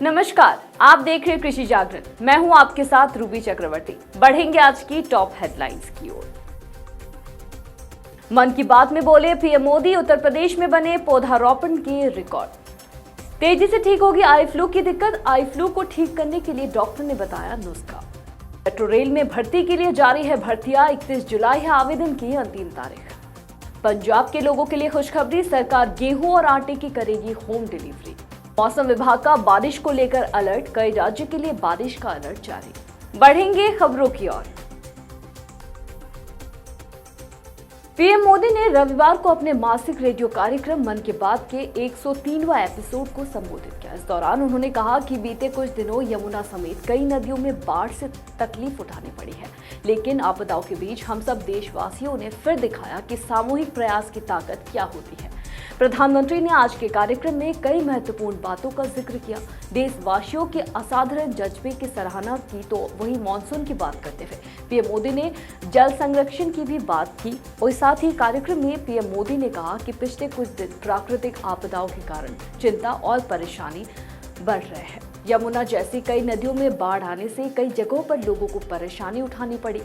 नमस्कार, आप देख रहे हैं कृषि जागरण। मैं हूं आपके साथ रूबी चक्रवर्ती। बढ़ेंगे आज की टॉप हेडलाइंस की ओर। मन की बात में बोले पीएम मोदी, उत्तर प्रदेश में बने पौधारोपण के रिकॉर्ड। तेजी से ठीक होगी आई फ्लू की दिक्कत। आई फ्लू को ठीक करने के लिए डॉक्टर ने बताया नुस्खा। मेट्रो रेल में भर्ती के लिए जारी है भर्तियां। 31 जुलाई है आवेदन की अंतिम तारीख। पंजाब के लोगों के लिए खुशखबरी, सरकार गेहूं और आटे की करेगी होम डिलीवरी। मौसम विभाग का बारिश को लेकर अलर्ट, कई राज्य के लिए बारिश का अलर्ट जारी। बढ़ेंगे खबरों की ओर। पीएम मोदी ने रविवार को अपने मासिक रेडियो कार्यक्रम मन की बात के 103वां एपिसोड को संबोधित किया। इस दौरान उन्होंने कहा कि बीते कुछ दिनों यमुना समेत कई नदियों में बाढ़ से तकलीफ उठानी पड़ी है, लेकिन आपदाओं के बीच हम सब देशवासियों ने फिर दिखाया कि सामूहिक प्रयास की ताकत क्या होती है। प्रधानमंत्री ने आज के कार्यक्रम में कई महत्वपूर्ण बातों का जिक्र किया। देशवासियों के असाधारण जज्बे की सराहना की तो वहीं मानसून की बात करते हुए पीएम मोदी ने जल संरक्षण की भी बात की। और साथ ही कार्यक्रम में पीएम मोदी ने कहा कि पिछले कुछ दिन प्राकृतिक आपदाओं के कारण चिंता और परेशानी बढ़ रहे हैं। यमुना जैसी कई नदियों में बाढ़ आने से कई जगहों पर लोगों को परेशानी उठानी पड़ी।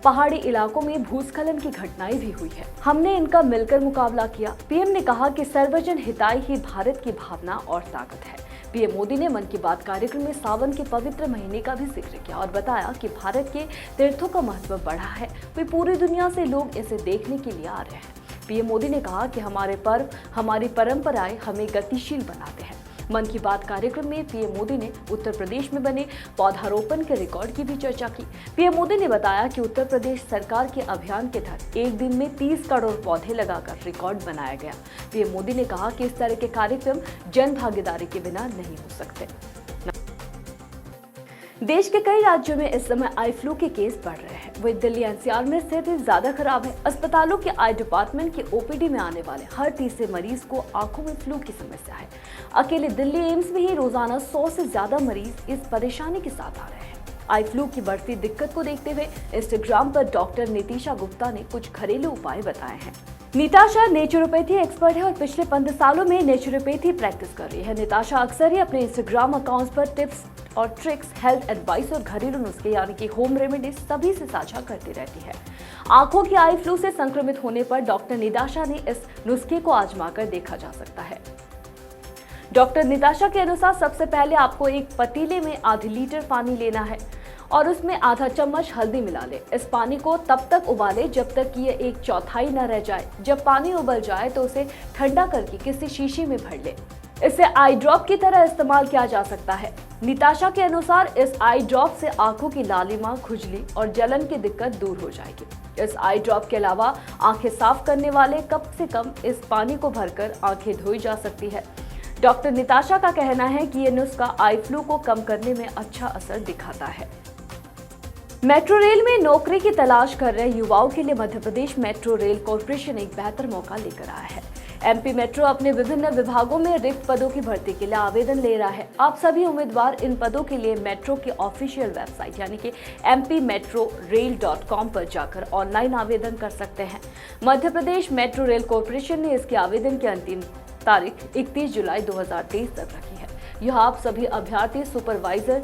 पहाड़ी इलाकों में भूस्खलन की घटनाएं भी हुई है। हमने इनका मिलकर मुकाबला किया। पीएम ने कहा कि सर्वजन हिताय ही भारत की भावना और ताकत है। पीएम मोदी ने मन की बात कार्यक्रम में सावन के पवित्र महीने का भी जिक्र किया और बताया कि भारत के तीर्थों का महत्व बढ़ा है। वे पूरी दुनिया से लोग इसे देखने के लिए आ रहे हैं। पीएम मोदी ने कहा कि हमारे पर्व, हमारी परंपराएं हमें गतिशील बनाते हैं। मन की बात कार्यक्रम में पीएम मोदी ने उत्तर प्रदेश में बने पौधारोपण के रिकॉर्ड की भी चर्चा की। पीएम मोदी ने बताया कि उत्तर प्रदेश सरकार के अभियान के तहत एक दिन में 30 करोड़ पौधे लगाकर रिकॉर्ड बनाया गया। पीएम मोदी ने कहा कि इस तरह के कार्यक्रम जन भागीदारी के बिना नहीं हो सकते। देश के कई राज्यों में इस समय आई फ्लू के केस बढ़ रहे हैं। वहीं दिल्ली एनसीआर में स्थिति ज्यादा खराब है। अस्पतालों के आई डिपार्टमेंट के ओपीडी में आने वाले हर तीसरे मरीज को आंखों में फ्लू की समस्या है। अकेले दिल्ली एम्स में ही रोजाना 100 से ज्यादा मरीज इस परेशानी के साथ आ रहे हैं। आई फ्लू की बढ़ती दिक्कत को देखते हुए इंस्टाग्राम पर डॉक्टर नितिशा गुप्ता ने कुछ घरेलू उपाय बताए हैं। निताशा नेचुरोपैथी एक्सपर्ट है और पिछले 15 सालों में नेचुरोपैथी प्रैक्टिस कर रही है। निताशा अक्सर ही अपने इंस्टाग्राम अकाउंट्स पर टिप्स और ट्रिक्स, हेल्थ एडवाइस और घरेलू नुस्खे यानी कि होम रेमेडीज सभी से साझा करती रहती है। आंखों की आई फ्लू से संक्रमित होने पर डॉक्टर निताशा ने इस नुस्खे को आजमाकर देखा जा सकता है। डॉक्टर निताशा के अनुसार सबसे पहले आपको एक पतीले में आधे लीटर पानी लेना है और उसमें आधा चम्मच हल्दी मिला ले। इस पानी को तब तक उबाले जब तक कि ये 1/4 न रह जाए। जब पानी उबल जाए तो उसे ठंडा करके किसी शीशी में भर ले। इसे आई ड्रॉप की तरह इस्तेमाल किया जा सकता है। निताशा के अनुसार इस आई ड्रॉप से आंखों की लालिमा, खुजली और जलन की दिक्कत दूर हो जाएगी। इस आई ड्रॉप के अलावा आंखें साफ करने वाले कम से कम इस पानी को भरकर आंखें धोई जा सकती है। डॉक्टर निताशा का कहना है कि यह नुस्खा आई फ्लू को कम करने में अच्छा असर दिखाता है। मेट्रो रेल में नौकरी की तलाश कर रहे युवाओं के लिए Madhya Pradesh metro rail corporation एक बेहतर मौका लेकर आया है। एमपी मेट्रो अपने विभिन्न विभागों में रिक्त पदों की भर्ती के लिए आवेदन ले रहा है। आप सभी उम्मीदवार इन पदों के लिए मेट्रो की ऑफिशियल वेबसाइट यानी कि mpmetrorail.com पर जाकर ऑनलाइन आवेदन कर सकते हैं। Madhya Pradesh metro rail corporation ने इसके आवेदन की अंतिम तारीख 31 जुलाई 2023 तक रखी है। यह आप सभी अभ्यर्थी सुपरवाइजर,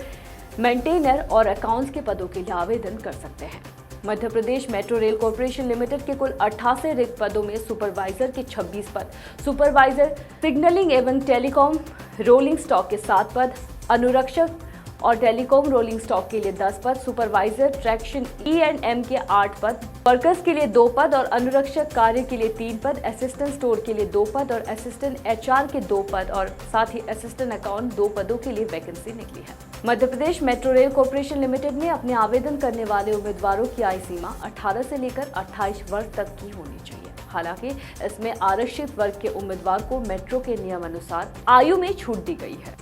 मेंटेनर और अकाउंट्स के पदों के लिए आवेदन कर सकते हैं। Madhya Pradesh metro rail corporation limited के कुल 88 रिक्त पदों में सुपरवाइजर के 26 पद, सुपरवाइजर सिग्नलिंग एवं टेलीकॉम रोलिंग स्टॉक के 7 पद, अनुरक्षक और टेलीकॉम रोलिंग स्टॉक के लिए 10 पद, सुपरवाइजर ट्रैक्शन E&M के 8 पद, वर्कर्स के लिए 2 पद और अनुरक्षक कार्य के लिए 3 पद, असिस्टेंट स्टोर के लिए 2 पद और असिस्टेंट HR के 2 पद और साथ ही असिस्टेंट अकाउंट 2 पदों के लिए वैकेंसी निकली है। Madhya Pradesh metro rail corporation limited में अपने आवेदन करने वाले उम्मीदवारों की आयु सीमा 18 से लेकर 28 वर्ष तक की होनी चाहिए। हालांकि इसमें आरक्षित वर्ग के उम्मीदवार को मेट्रो के नियम अनुसार आयु में छूट दी गई है।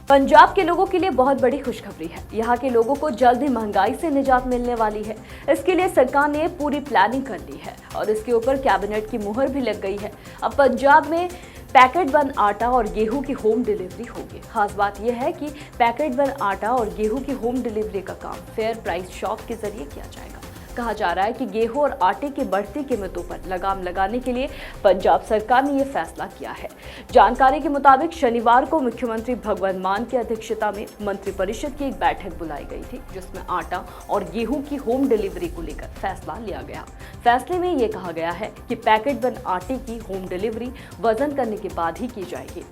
पंजाब के लोगों के लिए बहुत बड़ी खुशखबरी है। यहाँ के लोगों को जल्द ही महंगाई से निजात मिलने वाली है। इसके लिए सरकार ने पूरी प्लानिंग कर ली है और इसके ऊपर कैबिनेट की मुहर भी लग गई है। अब पंजाब में पैकेट बंद आटा और गेहूं की होम डिलीवरी होगी। खास बात यह है कि पैकेट बंद आटा और गेहूं की होम डिलीवरी का काम फेयर प्राइस शॉप के जरिए किया जाएगा। कहा जा रहा है कि गेहूं और आटे की बढ़ती कीमतों पर लगाम लगाने के लिए पंजाब सरकार ने यह फैसला किया है। जानकारी के मुताबिक शनिवार को मुख्यमंत्री भगवंत मान की अध्यक्षता में मंत्रिपरिषद की एक बैठक बुलाई गई थी, जिसमें आटा और गेहूं की होम डिलीवरी को लेकर फैसला लिया गया। फैसले में यह कहा गया है कि पैकेट बंद आटे की होम डिलीवरी वजन करने के बाद ही की जाएगी।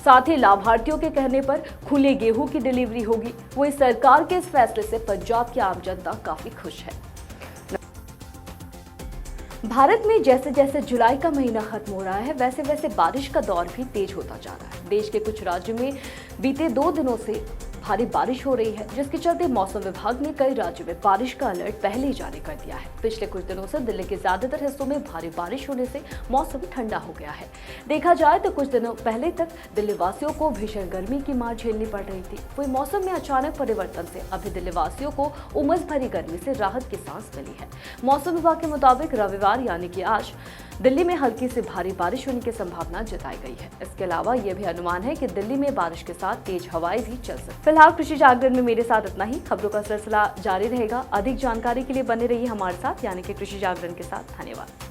साथ ही लाभार्थियों के कहने पर खुले गेहूं की डिलीवरी होगी। वही सरकार के इस फैसले से पंजाब की आम जनता काफी खुश है। भारत में जैसे जैसे जुलाई का महीना खत्म हो रहा है, वैसे वैसे बारिश का दौर भी तेज होता जा रहा है। देश के कुछ राज्यों में बीते 2 दिनों से भारी बारिश हो रही है, जिसके चलते मौसम विभाग ने कई राज्यों में बारिश का अलर्ट पहले ही जारी कर दिया है। पिछले कुछ दिनों से दिल्ली के ज्यादातर हिस्सों में भारी बारिश होने से मौसम ठंडा हो गया है। देखा जाए तो कुछ दिनों पहले तक दिल्ली वासियों को भीषण गर्मी की मार झेलनी पड़ रही थी। वही मौसम में अचानक परिवर्तन से अभी दिल्ली वासियों को उमस भरी गर्मी से राहत की सांस मिली है। मौसम विभाग के मुताबिक रविवार यानी कि आज दिल्ली में हल्की से भारी बारिश होने की संभावना जताई गई है। इसके अलावा यह भी अनुमान है कि दिल्ली में बारिश के साथ तेज हवाएं भी चल सकती हैं। फिलहाल कृषि जागरण में मेरे साथ इतना ही। खबरों का सिलसिला जारी रहेगा। अधिक जानकारी के लिए बने रहिए हमारे साथ, यानी कि कृषि जागरण के साथ। धन्यवाद।